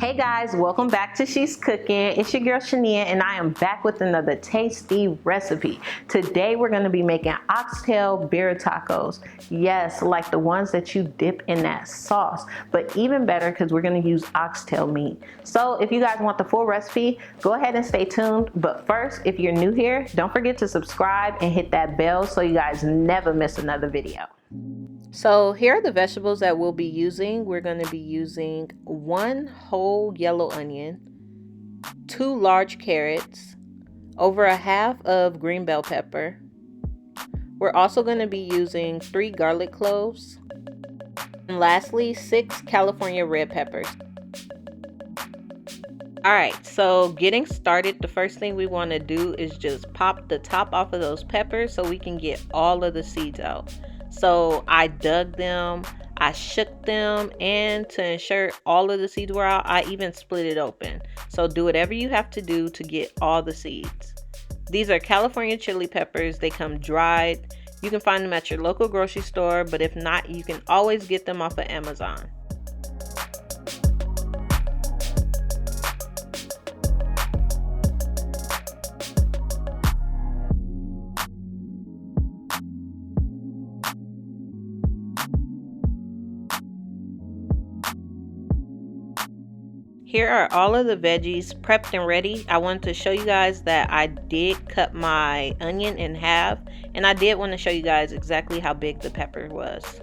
Hey guys, welcome back to She's Cooking. It's your girl Shania and I am back with another tasty recipe. Today we're going to be making oxtail birra tacos. Yes, like the ones that you dip in that sauce, but even better because we're going to use oxtail meat. So if you guys want the full recipe, go ahead and stay tuned. But first, if you're new here, don't forget to subscribe and hit that bell so you guys never miss another video. So here are the vegetables that we'll be using. We're going to be using 1 whole yellow onion, 2 large carrots, over a half of green bell pepper. We're also going to be using 3 garlic cloves, and lastly 6 California red peppers. Alright, so getting started, the first thing we want to do is just pop the top off of those peppers so we can get all of the seeds out. So I dug them, I shook them, and to ensure all of the seeds were out, I even split it open. So do whatever you have to do to get all the seeds. These are California chili peppers. They come dried. You can find them at your local grocery store, but if not, you can always get them off of Amazon. Here are all of the veggies prepped and ready. I wanted to show you guys that I did cut my onion in half, and I did want to show you guys exactly how big the pepper was.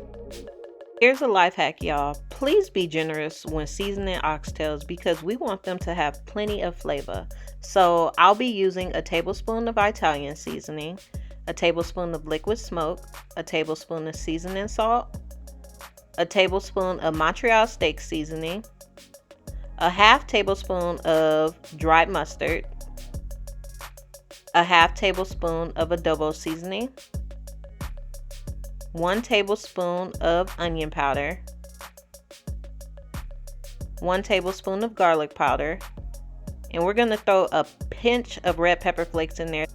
Here's a life hack, y'all. Please be generous when seasoning oxtails because we want them to have plenty of flavor. So I'll be using a tablespoon of Italian seasoning, a tablespoon of liquid smoke, a tablespoon of seasoning salt, a tablespoon of Montreal steak seasoning, a half tablespoon of dried mustard, a half tablespoon of adobo seasoning, 1 tablespoon of onion powder, 1 tablespoon of garlic powder, and we're going to throw a pinch of red pepper flakes in there.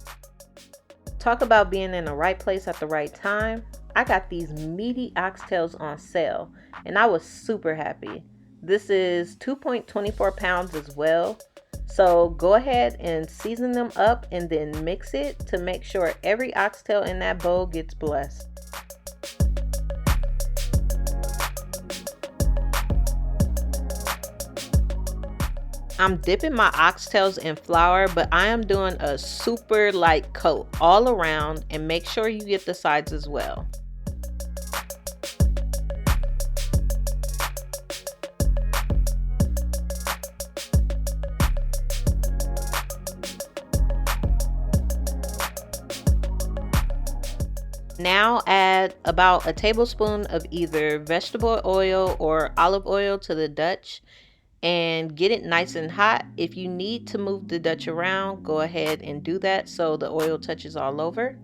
Talk about being in the right place at the right time. I got these meaty oxtails on sale and I was super happy. This is 2.24 pounds as well. So go ahead and season them up and then mix it to make sure every oxtail in that bowl gets blessed. I'm dipping my oxtails in flour, but I am doing a super light coat all around, and make sure you get the sides as well. Now add about a tablespoon of either vegetable oil or olive oil to the Dutch and get it nice and hot. If you need to move the Dutch around, go ahead and do that so the oil touches all over.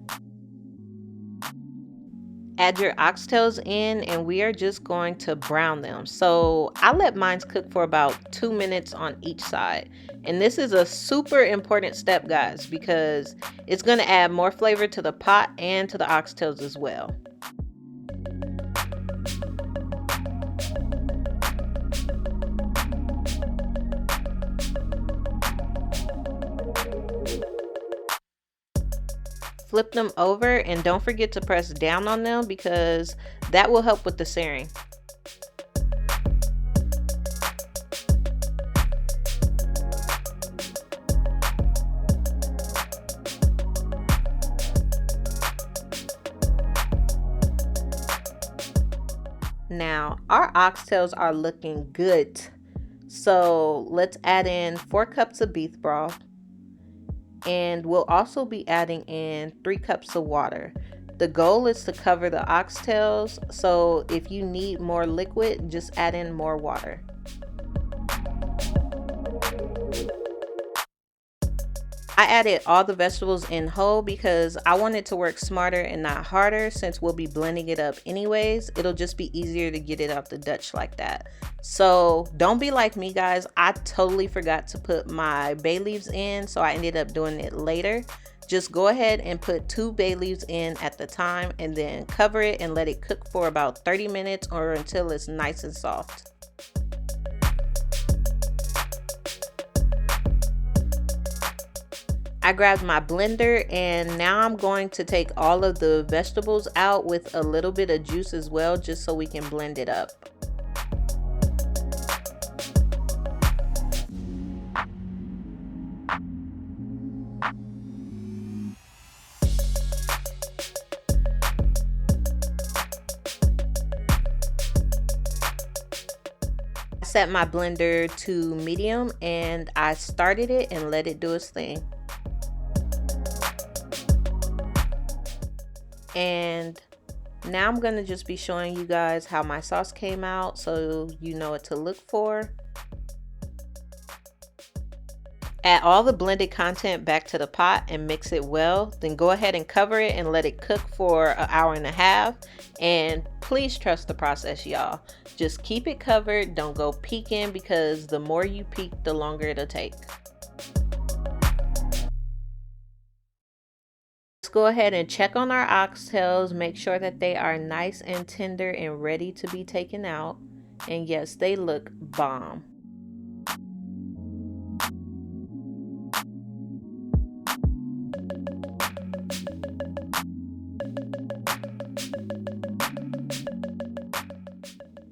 Add your oxtails in and we are just going to brown them. So I let mine cook for about 2 minutes on each side. And this is a super important step, guys, because it's going to add more flavor to the pot and to the oxtails as well. Flip them over and don't forget to press down on them because that will help with the searing. Now our oxtails are looking good. So let's add in 4 cups of beef broth. And we'll also be adding in 3 cups of water. The goal is to cover the oxtails, so if you need more liquid, just add in more water. I added all the vegetables in whole because I want it to work smarter and not harder. Since we'll be blending it up anyways, it'll just be easier to get it out the Dutch like that. So don't be like me, guys. I totally forgot to put my bay leaves in, so I ended up doing it later. Just go ahead and put 2 bay leaves in at the time and then cover it and let it cook for about 30 minutes or until it's nice and soft. I grabbed my blender and now I'm going to take all of the vegetables out with a little bit of juice as well, just so we can blend it up. Set my blender to medium and I started it and let it do its thing. And now I'm going to just be showing you guys how my sauce came out so you know what to look for. Add all the blended content back to the pot and mix it well. Then go ahead and cover it and let it cook for an hour and a half. And please trust the process, y'all. Just keep it covered. Don't go peeking, because the more you peek, the longer it'll take. Let's go ahead and check on our oxtails. Make sure that they are nice and tender and ready to be taken out. And yes, they look bomb.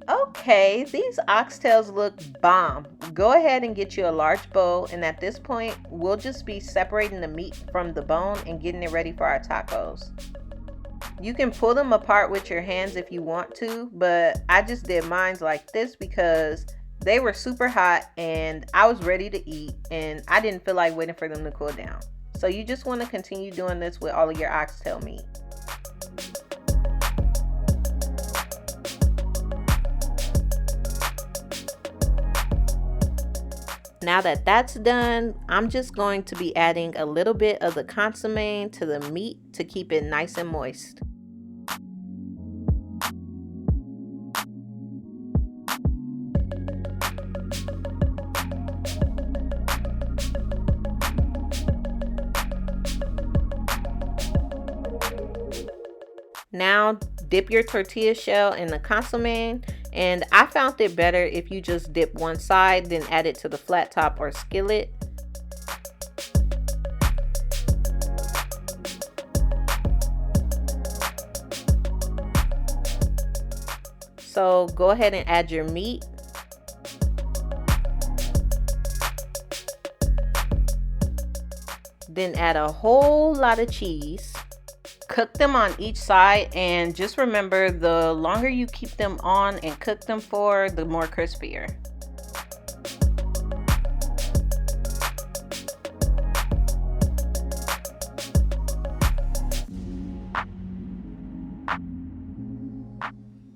Okay, these oxtails look bomb. Go ahead and get you a large bowl, and at this point we'll just be separating the meat from the bone and getting it ready for our tacos. You can pull them apart with your hands if you want to, but I just did mine like this because they were super hot and I was ready to eat and I didn't feel like waiting for them to cool down. So you just want to continue doing this with all of your oxtail meat. Now that that's done, I'm just going to be adding a little bit of the consommé to the meat to keep it nice and moist. Now dip your tortilla shell in the consommé, and I found it better if you just dip one side then add it to the flat top or skillet. So go ahead and add your meat. Then add a whole lot of cheese. Cook them on each side, and just remember, the longer you keep them on and cook them for, the more crispier.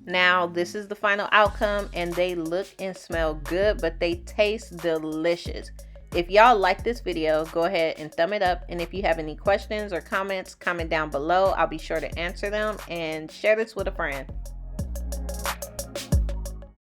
Now this is the final outcome, and they look and smell good, but they taste delicious. If y'all like this video, go ahead and thumb it up, and if you have any questions or comments, comment down below. I'll be sure to answer them, and share this with a friend.